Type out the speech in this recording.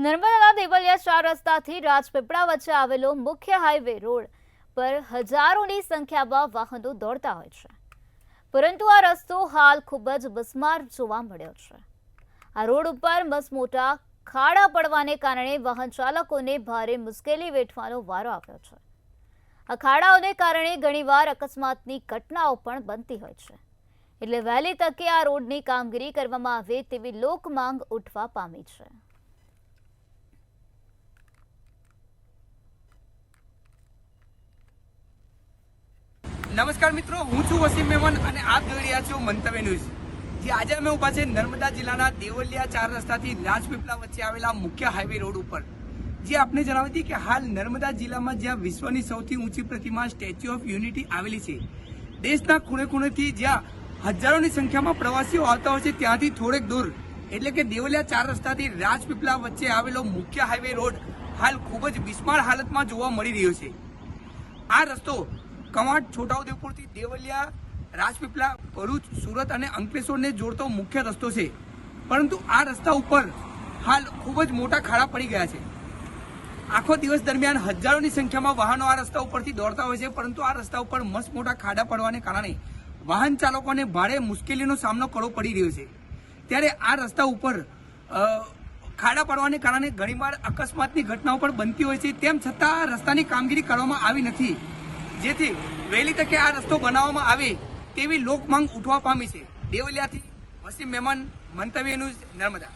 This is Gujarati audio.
નર્મદાના દેવલિયા 4 રસ્તાથી રાજપીપળા વચ્ચે આવેલો મુખ્ય હાઈવે રોડ પર હજારોની સંખ્યામાં વાહનો દોડતા હોય છે, પરંતુ આ રસ્તો હાલ ખૂબ જ બિસ્માર જોવા મળ્યો છે। આ રોડ ઉપર મસમોટા ખાડા પડવાને કારણે વાહન ચાલકોને ભારે મુશ્કેલી વેઠવાનો વારો આવ્યો છે। આ ખાડાઓને કારણે ઘણીવાર અકસ્માતની ઘટનાઓ પણ બનતી હોય છે, એટલે વહેલી તકે આ રોડની કામગીરી કરવામાં આવે તેવી લોક માંગ ઉઠવા પામી છે। નમસ્કાર મિત્રો, હું છું વસીમ મેમન અને આપ જોઈ રહ્યા છો મંતવ્ય ન્યૂઝ। જે આજે અમે ઉભા છે નર્મદા જિલ્લાના દેવલિયા 4 રસ્તાથી રાજપીપળા વચ્ચે આવેલા મુખ્ય હાઈવે રોડ ઉપર। જે આપને જણાવી હતી કે હાલ નર્મદા જિલ્લામાં જ્યાં વિશ્વની સૌથી ઊંચી પ્રતિમા સ્ટેચ્યુ ઓફ યુનિટી આવેલી છે, દેશના ખૂણે ખૂણેથી જ્યાં હજારોની સંખ્યામાં પ્રવાસીઓ આવતા હોય છે, ત્યાંથી થોડેક દૂર એટલે કે દેવલિયા 4 રસ્તાથી રાજપીપળા વચ્ચે આવેલો મુખ્ય હાઈવે રોડ હાલ ખૂબ જ બિસ્માર હાલતમાં જોવા મળી રહ્યો છે। આ રસ્તો કવાંટ, છોટાઉદેપુરથી દેવલિયા, રાજપીપળા, ભરૂચ, સુરત અને અંકલેશ્વરને જોડતો મુખ્ય રસ્તો છે, પરંતુ આ રસ્તા ઉપર હાલ ખૂબ જ મોટા ખાડા પડી ગયા છે। આખો દિવસ દરમિયાન હજારોની સંખ્યામાં વાહનો આ રસ્તા ઉપરથી દોડતા હોય છે, પરંતુ આ રસ્તા ઉપર મસ્ત મોટા ખાડા પડવાને કારણે વાહન ચાલકોને ભારે મુશ્કેલીનો સામનો કરવો પડી રહ્યો છે। ત્યારે આ રસ્તા ઉપર ખાડા પડવાને કારણે ઘણીવાર અકસ્માતની ઘટનાઓ પણ બનતી હોય છે, તેમ છતાં આ રસ્તાની કામગીરી કરવામાં આવી નથી, જેથી વહેલી તકે આ રસ્તો બનાવવામાં આવે તેવી લોક માંગ ઉઠવા પામી છે। દેવલિયાથી વસીમ મેમન, મંતવ્ય ન્યૂઝ, નર્મદા।